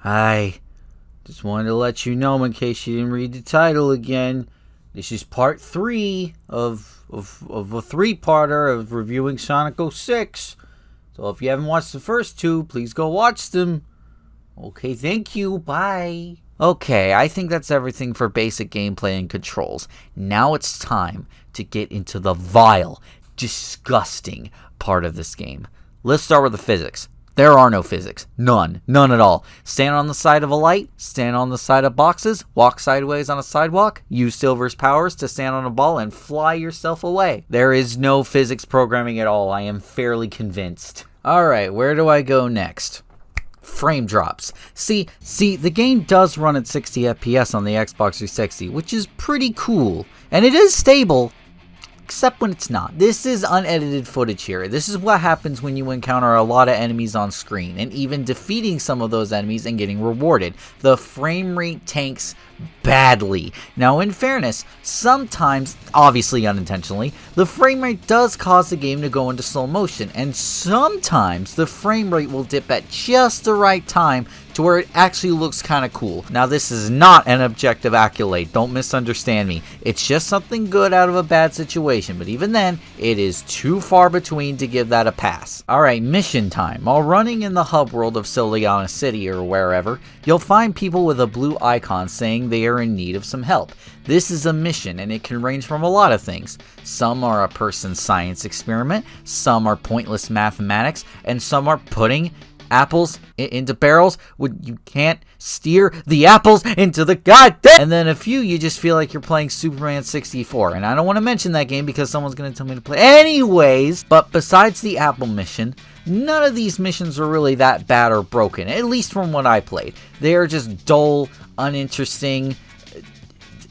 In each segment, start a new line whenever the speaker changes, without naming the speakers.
Hi. Just wanted to let you know in case you didn't read the title again. This is part 3 of a 3-parter of reviewing Sonic 06. So if you haven't watched the first 2, please go watch them. Okay, thank you. Bye. Okay, I think that's everything for basic gameplay and controls. Now it's time to get into the vile, disgusting part of this game. Let's start with the physics. There are no physics. None at all. Stand on the side of a light, stand on the side of boxes, walk sideways on a sidewalk, use Silver's powers to stand on a ball and fly yourself away. There is no physics programming at all, I am fairly convinced. Alright, where do I go next? Framedrops. See, the game does run at 60 FPS on the Xbox 360, which is pretty cool. And it is stable, except when it's not. This is unedited footage here. This is what happens when you encounter a lot of enemies on screen, and even defeating some of those enemies and getting rewarded. The frame rate tanks badly. Now, in fairness, sometimes, obviously unintentionally, the frame rate does cause the game to go into slow motion, and sometimes the frame rate will dip at just the right time to where it actually looks kind of cool. Now, this is not an objective accolade, don't misunderstand me. It's just something good out of a bad situation, but even then, it is too far between to give that a pass. Alright, mission time. While running in the hub world of Solaris City or wherever, you'll find people with a blue icon saying they are in need of some help. This is a mission, and it can range from a lot of things. Some are a person's science experiment, some are pointless mathematics, and some are putting apples into barrels when you can't steer the apples into the goddamn. And then a few you just feel like you're playing Superman 64, and I don't want to mention that game because someone's going to tell me to play anyways. But besides the apple mission, none of these missions are really that bad or broken, at least from what I played. They are just dull, uninteresting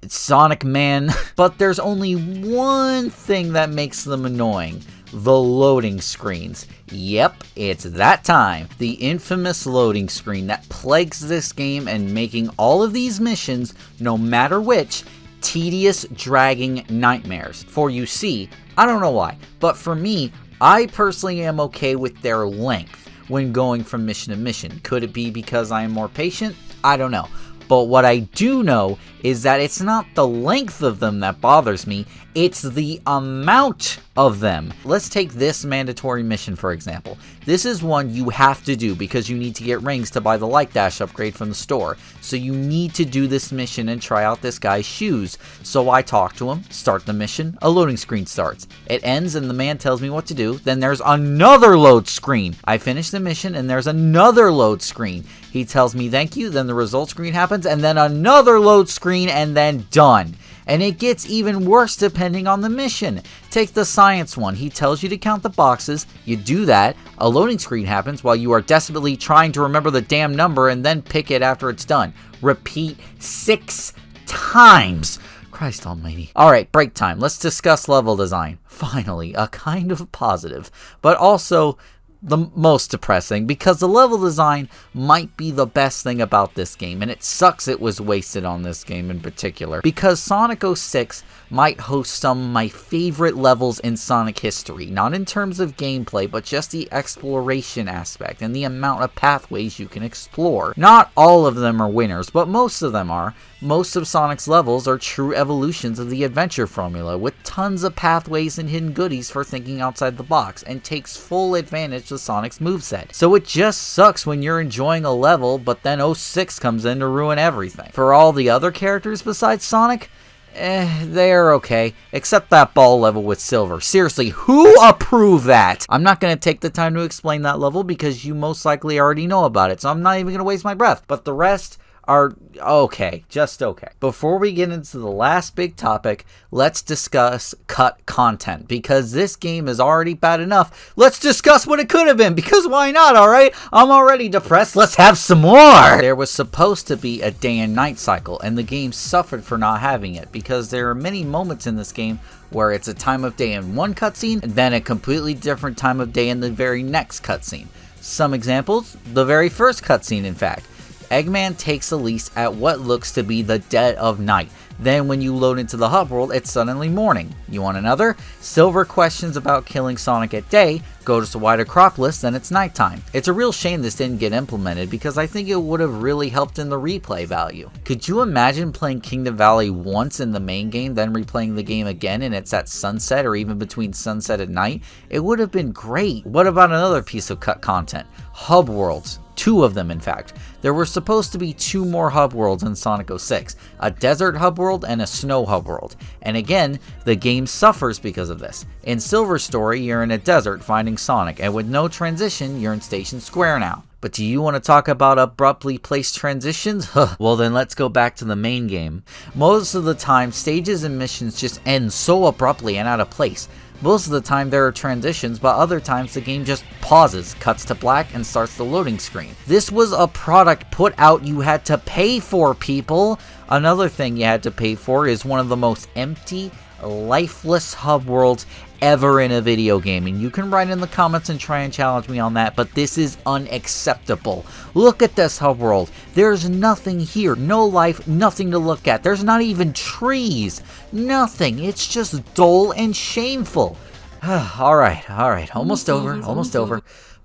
Sonic Man. But there's only one thing that makes them annoying: the loading screens. Yep, it's that time. The infamous loading screen that plagues this game and making all of these missions, no matter which, tedious, dragging nightmares. For you see, I don't know why, but for me, I personally am okay with their length when going from mission to mission. Could it be because I am more patient? I don't know. But what I do know is that it's not the length of them that bothers me, it's the amount of them. Let's take this mandatory mission for example. This is one you have to do because you need to get rings to buy the Light Dash upgrade from the store. So you need to do this mission and try out this guy's shoes. So I talk to him, start the mission, a loading screen starts. It ends and the man tells me what to do, then there's another load screen. I finish the mission and there's another load screen. He tells me thank you, then the result screen happens, and then another load screen, and then done. And it gets even worse depending on the mission. Take the science one. He tells you to count the boxes, you do that, a loading screen happens while you are desperately trying to remember the damn number and then pick it after it's done. Repeat 6 times. Christ almighty. Alright, break time. Let's discuss level design. Finally, a kind of positive, but also the most depressing, because the level design might be the best thing about this game, and it sucks it was wasted on this game in particular, because Sonic 06 might host some of my favorite levels in Sonic history, not in terms of gameplay, but just the exploration aspect and the amount of pathways you can explore. Not all of them are winners, but most of them are. Most of Sonic's levels are true evolutions of the adventure formula, with tons of pathways and hidden goodies for thinking outside the box, and takes full advantage of Sonic's moveset. So it just sucks when you're enjoying a level, but then 06 comes in to ruin everything. For all the other characters besides Sonic, they're okay, except that ball level with Silver. Seriously, who approved that? I'm not going to take the time to explain that level because you most likely already know about it, so I'm not even going to waste my breath. But the rest are okay, just okay. Before we get into the last big topic, let's discuss cut content, because this game is already bad enough. Let's discuss what it could have been, because why not, alright? I'm already depressed, let's have some more! There was supposed to be a day and night cycle, and the game suffered for not having it, because there are many moments in this game where it's a time of day in one cutscene, and then a completely different time of day in the very next cutscene. Some examples, the very first cutscene in fact. Eggman takes a lease at what looks to be the dead of night. Then when you load into the hub world, it's suddenly morning. You want another? Silver questions about killing Sonic at day, goes to White Acropolis, then it's nighttime. It's a real shame this didn't get implemented because I think it would have really helped in the replay value. Could you imagine playing Kingdom Valley once in the main game, then replaying the game again and it's at sunset or even between sunset and night? It would have been great. What about another piece of cut content? Hub worlds. 2 of them, in fact. There were supposed to be 2 more hub worlds in Sonic 06, a desert hub world and a snow hub world. And again, the game suffers because of this. In Silver's story, you're in a desert finding Sonic, and with no transition, you're in Station Square now. But do you want to talk about abruptly placed transitions? Well then let's go back to the main game. Most of the time, stages and missions just end so abruptly and out of place. Most of the time there are transitions, but other times the game just pauses, cuts to black, and starts the loading screen. This was a product put out you had to pay for, people! Another thing you had to pay for is one of the most empty, lifeless hub worlds ever in a video game, and you can write in the comments and try and challenge me on that, but this is unacceptable. Look at this hub world. There's nothing here, no life, nothing to look at. There's not even trees, nothing. It's just dull and shameful. Alright, almost over.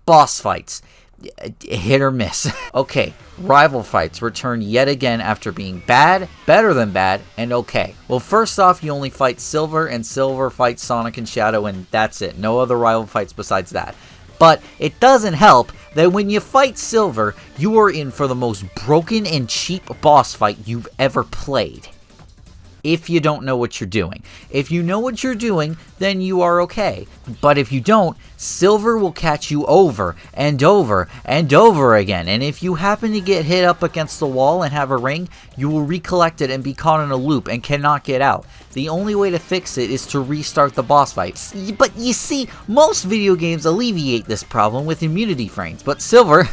Boss fights. Hit or miss. Okay, rival fights return yet again after being bad, better than bad, and okay. Well, first off, you only fight Silver, and Silver fights Sonic and Shadow, and that's it. No other rival fights besides that. But it doesn't help that when you fight Silver, you are in for the most broken and cheap boss fight you've ever played. If you don't know what you're doing. If you know what you're doing, then you are okay. But if you don't, Silver will catch you over and over and over again. And if you happen to get hit up against the wall and have a ring, you will recollect it and be caught in a loop and cannot get out. The only way to fix it is to restart the boss fight. But you see, most video games alleviate this problem with immunity frames. But Silver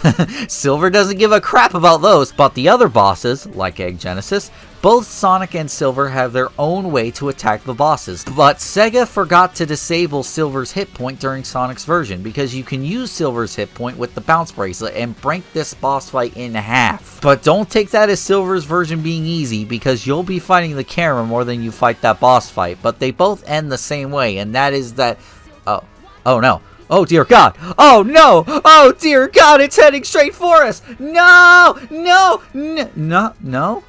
doesn't give a crap about those. But the other bosses, like Egg Genesis, both Sonic and Silver have their own way to attack the bosses, but Sega forgot to disable Silver's hit point during Sonic's version, because you can use Silver's hit point with the bounce bracelet and break this boss fight in half. But don't take that as Silver's version being easy, because you'll be fighting the camera more than you fight that boss fight, but they both end the same way, and that is that... Oh no. Oh dear God! Oh no! Oh dear God! It's heading straight for us! No! No!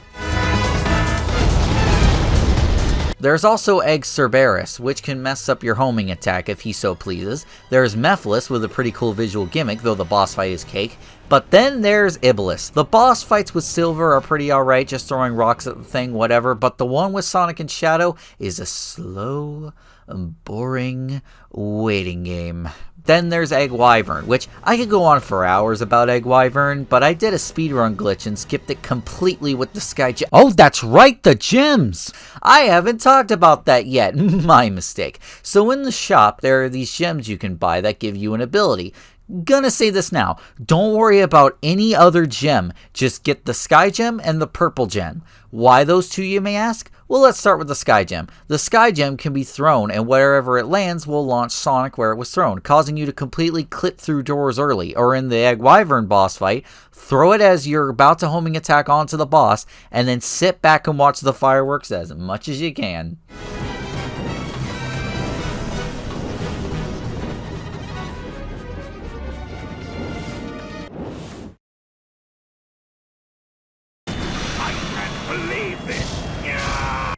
There's also Egg Cerberus, which can mess up your homing attack if he so pleases. There's Mephiles with a pretty cool visual gimmick, though the boss fight is cake. But then there's Iblis. The boss fights with Silver are pretty alright, just throwing rocks at the thing, whatever, but the one with Sonic and Shadow is a slow, boring waiting game. Then there's Egg Wyvern, which I could go on for hours about Egg Wyvern, but I did a speedrun glitch and skipped it completely with the Sky Gem. Oh, that's right, the gems! I haven't talked about that yet, my mistake. So in the shop, there are these gems you can buy that give you an ability. Gonna say this now, don't worry about any other gem, just get the Sky Gem and the Purple Gem. Why those two, you may ask? Well, let's start with the Sky Gem. The Sky Gem can be thrown, and wherever it lands will launch Sonic where it was thrown, causing you to completely clip through doors early. Or in the Egg Wyvern boss fight, throw it as you're about to homing attack onto the boss, and then sit back and watch the fireworks as much as you can.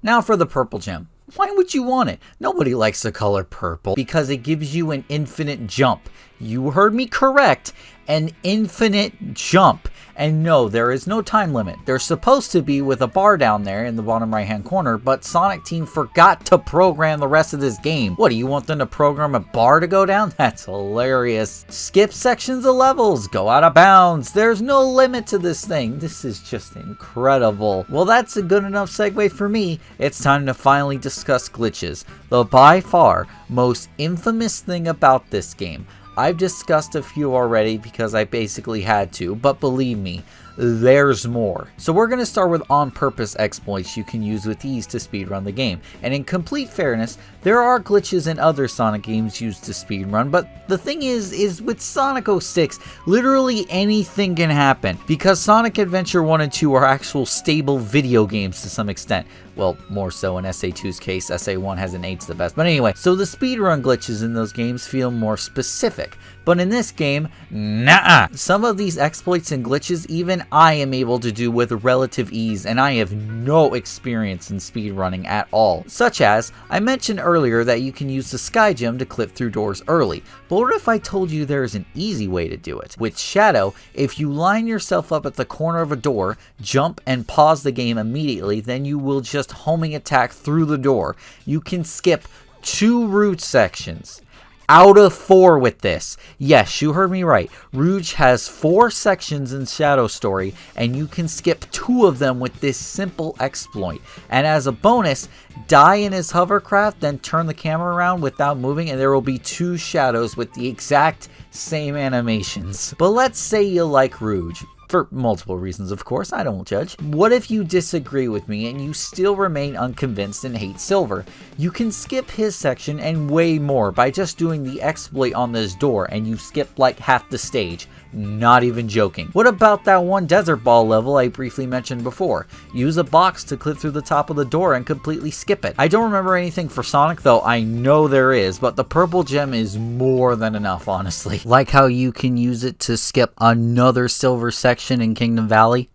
Now for the Purple Gem. Why would you want it? Nobody likes the color purple because it gives you an infinite jump. You heard me correct, an infinite jump. And no, there is no time limit. There's supposed to be with a bar down there in the bottom right hand corner, but Sonic Team forgot to program the rest of this game. What, do you want them to program a bar to go down? That's hilarious. Skip sections of levels, go out of bounds. There's no limit to this thing. This is just incredible. Well, that's a good enough segue for me. It's time to finally discuss glitches. The by far most infamous thing about this game. I've discussed a few already because I basically had to, but believe me, there's more. So we're going to start with on-purpose exploits you can use with ease to speedrun the game. And in complete fairness, there are glitches in other Sonic games used to speedrun, but the thing is with Sonic 06, literally anything can happen, because Sonic Adventure 1 and 2 are actual stable video games to some extent. Well, more so in SA2's case. SA1 hasn't aged the best. But anyway, so the speedrun glitches in those games feel more specific. But in this game, nah. Some of these exploits and glitches even I am able to do with relative ease, and I have no experience in speedrunning at all. Such as, I mentioned earlier that you can use the Sky Gem to clip through doors early. But what if I told you there is an easy way to do it? With Shadow, if you line yourself up at the corner of a door, jump and pause the game immediately, then you will just homing attack through the door. You can skip 2 route sections out of 4 with this. Yes, you heard me right. Rouge has 4 sections in Shadow Story, and you can skip 2 of them with this simple exploit. And as a bonus, die in his hovercraft, then turn the camera around without moving, and there will be 2 shadows with the exact same animations. But let's say you like Rouge. For multiple reasons, of course, I don't judge. What if you disagree with me and you still remain unconvinced and hate Silver? You can skip his section and way more by just doing the exploit on this door, and you skip like half the stage. Not even joking. What about that one desert ball level I briefly mentioned before? Use a box to clip through the top of the door and completely skip it. I don't remember anything for Sonic, though I know there is, but the purple gem is more than enough, honestly. Like how you can use it to skip another silver section in Kingdom Valley.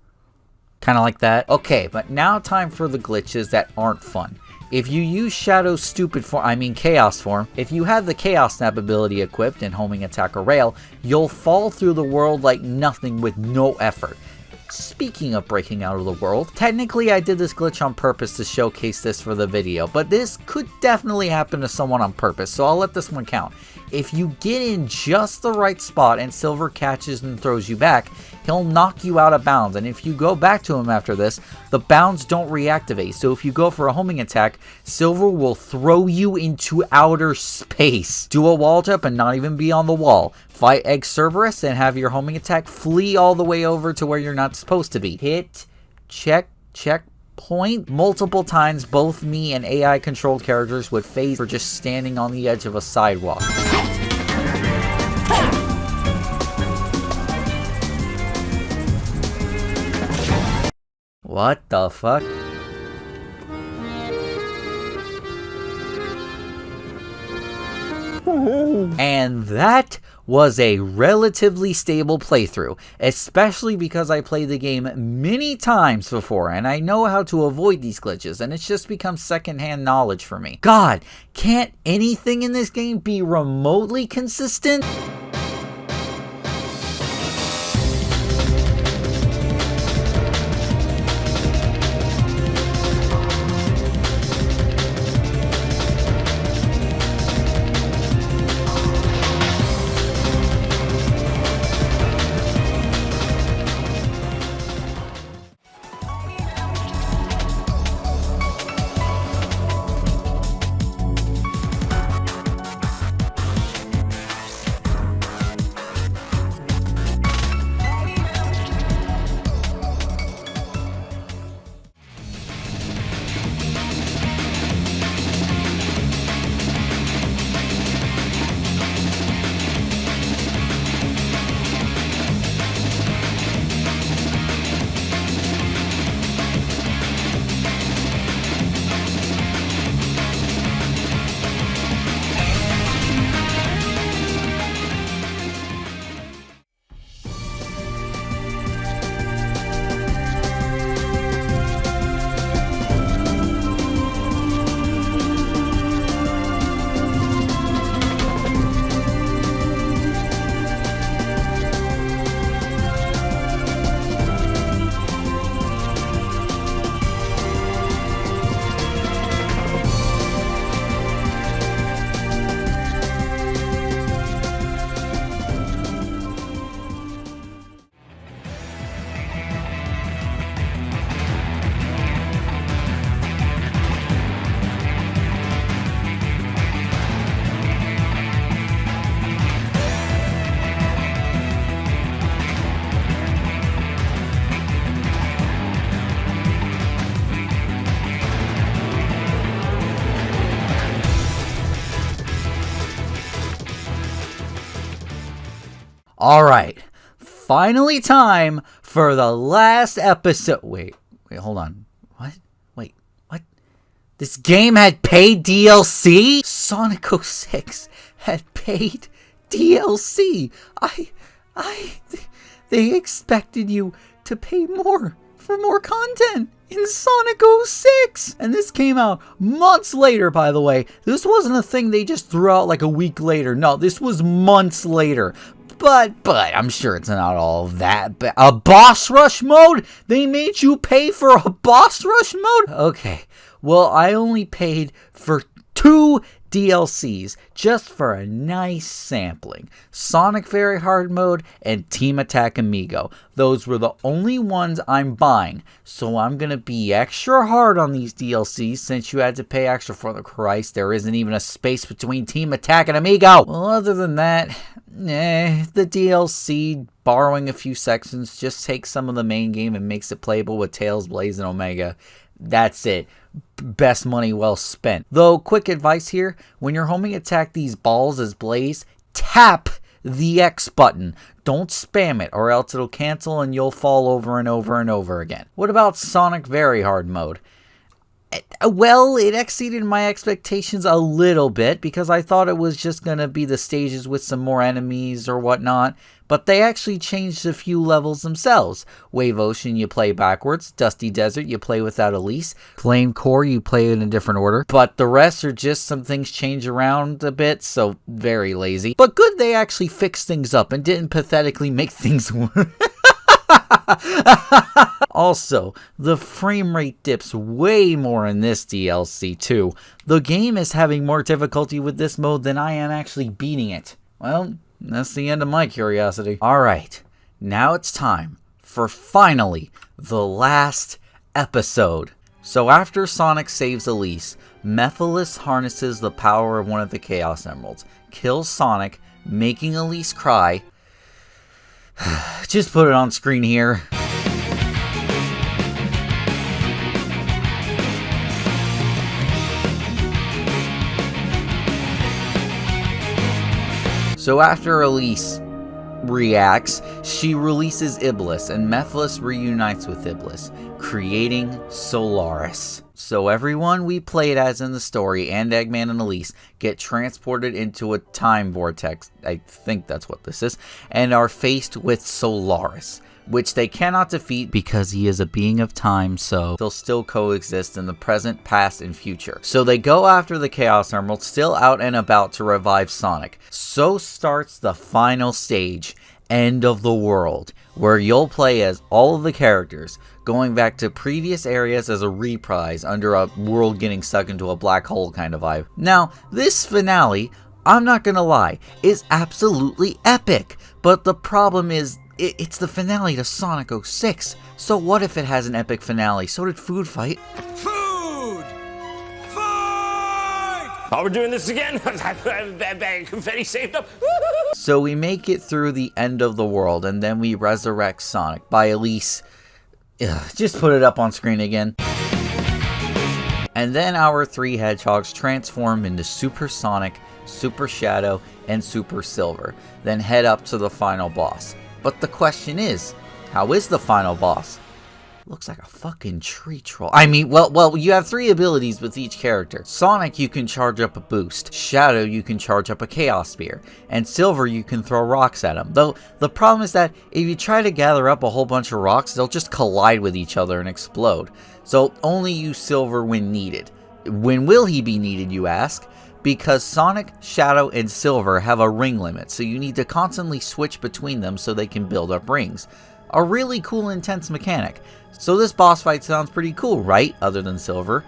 Kind of like that. Okay, but now time for the glitches that aren't fun. If you use Shadow's stupid form, Chaos form, if you have the Chaos Snap ability equipped in homing attack or rail, you'll fall through the world like nothing with no effort. Speaking of breaking out of the world, technically I did this glitch on purpose to showcase this for the video, but this could definitely happen to someone on purpose, so I'll let this one count. If you get in just the right spot and Silver catches and throws you back, he'll knock you out of bounds, and if you go back to him after this, the bounds don't reactivate, so if you go for a homing attack, Silver will throw you into outer space. Do a wall jump and not even be on the wall. Fight Egg Cerberus and have your homing attack flee all the way over to where you're not supposed to be. Hit, checkpoint. Multiple times, both me and AI controlled characters would phase for just standing on the edge of a sidewalk. What the fuck? And that was a relatively stable playthrough, especially because I played the game many times before and I know how to avoid these glitches, and it's just become secondhand knowledge for me. God, can't anything in this game be remotely consistent? Alright, finally time for the last episode. Wait, hold on. What? Wait, what? This game had paid DLC? Sonic 06 had paid DLC. They expected you to pay more for more content in Sonic 06. And this came out months later, by the way. This wasn't a thing they just threw out like a week later. No, this was months later. But I'm sure it's not all that bad. A boss rush mode? They made you pay for a boss rush mode? Okay, well, I only paid for 2 DLCs just for a nice sampling. Sonic Very Hard Mode and Team Attack Amigo. Those were the only ones I'm buying. So I'm going to be extra hard on these DLCs since you had to pay extra for the Christ. There isn't even a space between Team Attack and Amigo. Well, other than that, the DLC, borrowing a few sections, just takes some of the main game and makes it playable with Tails, Blaze, and Omega. That's it. Best money well spent. Though, quick advice here, when you're homing attack these balls as Blaze, tap the X button. Don't spam it or else it'll cancel and you'll fall over and over and over again. What about Sonic Very Hard Mode? Well, it exceeded my expectations a little bit because I thought it was just going to be the stages with some more enemies or whatnot, but they actually changed a few levels themselves. Wave Ocean, you play backwards. Dusty Desert, you play without Elise. Flame Core, you play in a different order. But the rest are just some things change around a bit, so very lazy. But good they actually fixed things up and didn't pathetically make things worse. Also, the frame rate dips way more in this DLC too. The game is having more difficulty with this mode than I am actually beating it. Well, that's the end of my curiosity. Alright, now it's time for finally the last episode. So after Sonic saves Elise, Mephiles harnesses the power of one of the Chaos Emeralds, kills Sonic, making Elise cry. Just put it on screen here. So after Elise reacts, she releases Iblis, and Mephiles reunites with Iblis, creating Solaris. So everyone we played as in the story, and Eggman and Elise, get transported into a time vortex, I think that's what this is, and are faced with Solaris, which they cannot defeat because he is a being of time, so they'll still coexist in the present, past, and future. So they go after the Chaos Emerald, still out and about to revive Sonic. So starts the final stage, End of the World, where you'll play as all of the characters, going back to previous areas as a reprise under a world getting stuck into a black hole kind of vibe. Now, this finale, I'm not gonna lie, is absolutely epic, but the problem is, it's the finale to Sonic 06. So what if it has an epic finale? So did Food Fight.
Food! Fight! Oh, we're doing this again? I have a bag of confetti saved up.
So we make it through the end of the world, and then we resurrect Sonic by Elise. Just put it up on screen again. And then our 3 hedgehogs transform into Super Sonic, Super Shadow, and Super Silver, then head up to the final boss. But the question is, how is the final boss? Looks like a fucking tree troll. I mean, well, you have 3 abilities with each character. Sonic, you can charge up a boost. Shadow, you can charge up a Chaos Spear. And Silver, you can throw rocks at him. Though, the problem is that if you try to gather up a whole bunch of rocks, they'll just collide with each other and explode. So, only use Silver when needed. When will he be needed, you ask? Because Sonic, Shadow, and Silver have a ring limit, so you need to constantly switch between them so they can build up rings. A really cool, intense mechanic. So this boss fight sounds pretty cool, right? Other than Silver.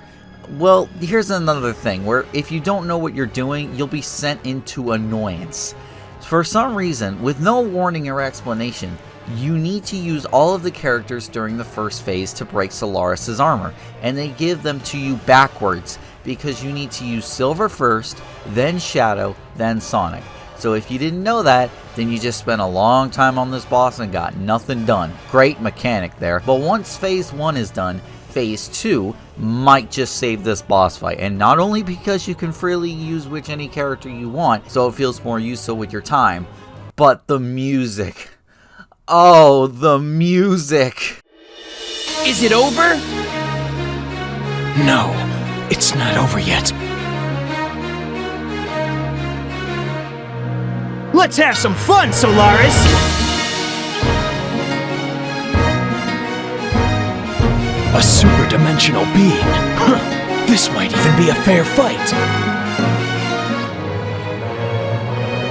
Well, here's another thing, where if you don't know what you're doing, you'll be sent into annoyance. For some reason, with no warning or explanation, you need to use all of the characters during the first phase to break Solaris' armor, and they give them to you backwards, because you need to use Silver first, then Shadow, then Sonic. So if you didn't know that, then you just spent a long time on this boss and got nothing done. Great mechanic there. But once phase 1 is done, phase 2 might just save this boss fight. And not only because you can freely use any character you want, so it feels more useful with your time, But the music. Oh, the music.
Is it over? No, it's not over yet. Let's have some fun, Solaris! A super-dimensional being. This might even be a fair fight.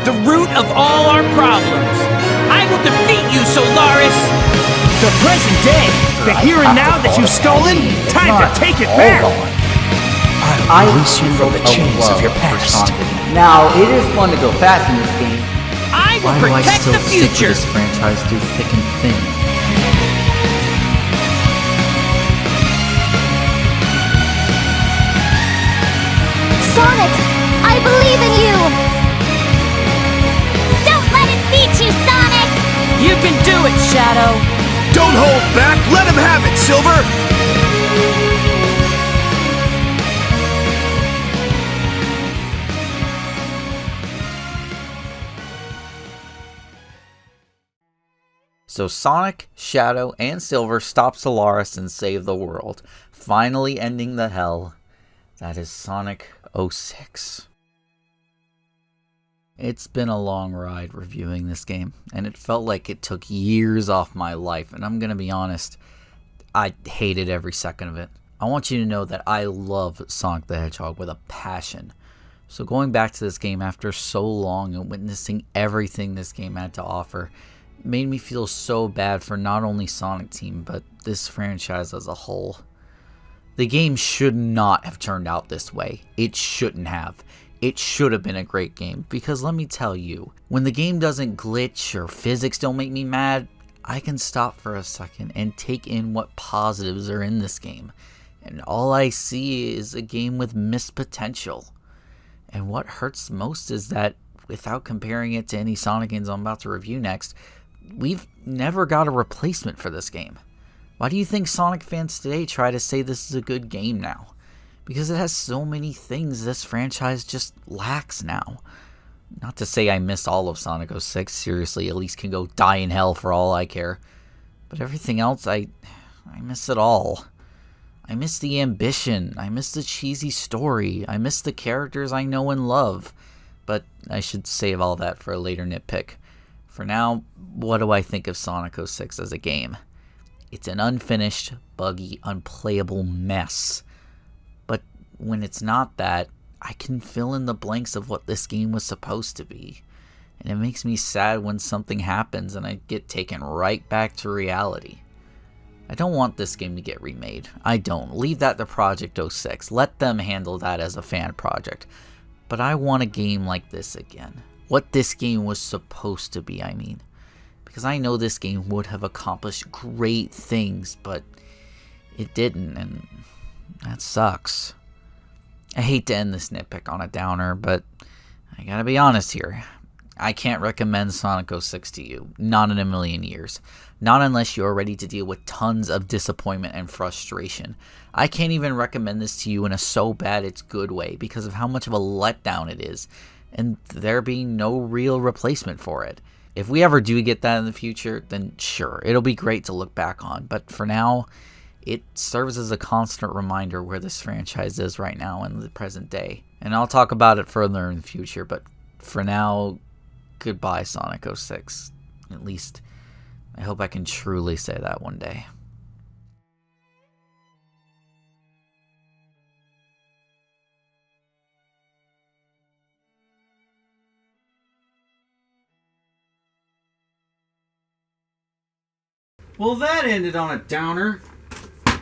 The root of all our problems. I will defeat you, Solaris! The present day, the here and now that you've stolen, time to take it back! I'll release you from the chains of your past.
Now, it is fun to go fast in this game.
I will protect the future!
This franchise through thick and thin.
Sonic, I believe in you! Don't let it beat you, Sonic!
You can do it, Shadow!
Don't hold back! Let him have it, Silver!
So Sonic, Shadow, and Silver stop Solaris and save the world, finally ending the hell that is Sonic 06. It's been a long ride reviewing this game, and it felt like it took years off my life, and I'm gonna be honest, I hated every second of it. I want you to know that I love Sonic the Hedgehog with a passion. So going back to this game after so long and witnessing everything this game had to offer made me feel so bad for not only Sonic Team, but this franchise as a whole. The game should not have turned out this way. It shouldn't have. It should have been a great game, because let me tell you, when the game doesn't glitch or physics don't make me mad, I can stop for a second and take in what positives are in this game. And all I see is a game with missed potential. And what hurts most is that, without comparing it to any Sonic games I'm about to review next, we've never got a replacement for this game. Why do you think Sonic fans today try to say this is a good game now? Because it has so many things this franchise just lacks now. Not to say I miss all of Sonic 06, seriously, at least can go die in hell for all I care. But everything else, I miss it all. I miss the ambition, I miss the cheesy story, I miss the characters I know and love. But I should save all that for a later nitpick. For now, what do I think of Sonic 06 as a game? It's an unfinished, buggy, unplayable mess. But when it's not that, I can fill in the blanks of what this game was supposed to be. And it makes me sad when something happens and I get taken right back to reality. I don't want this game to get remade. I don't. Leave that to Project 06. Let them handle that as a fan project. But I want a game like this again. What this game was supposed to be, I mean. Because I know this game would have accomplished great things, but it didn't, and that sucks. I hate to end this nitpick on a downer, but I gotta be honest here. I can't recommend Sonic 06 to you. Not in a million years. Not unless you're ready to deal with tons of disappointment and frustration. I can't even recommend this to you in a so bad it's good way because of how much of a letdown it is, and there being no real replacement for it. If we ever do get that in the future, then sure, it'll be great to look back on. But for now, it serves as a constant reminder where this franchise is right now in the present day. And I'll talk about it further in the future, but for now, goodbye Sonic 06. At least, I hope I can truly say that one day. Well, that ended on a downer. I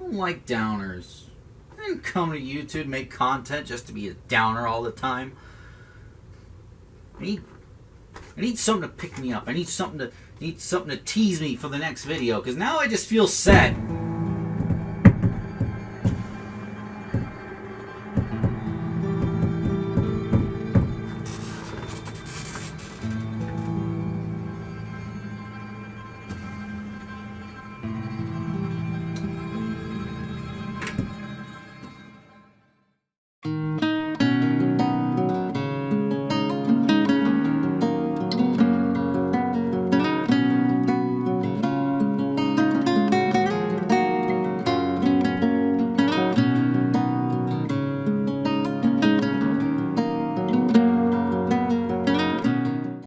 don't like downers. I didn't come to YouTube to make content just to be a downer all the time. I need something to pick me up. I need something to tease me for the next video, because now I just feel sad.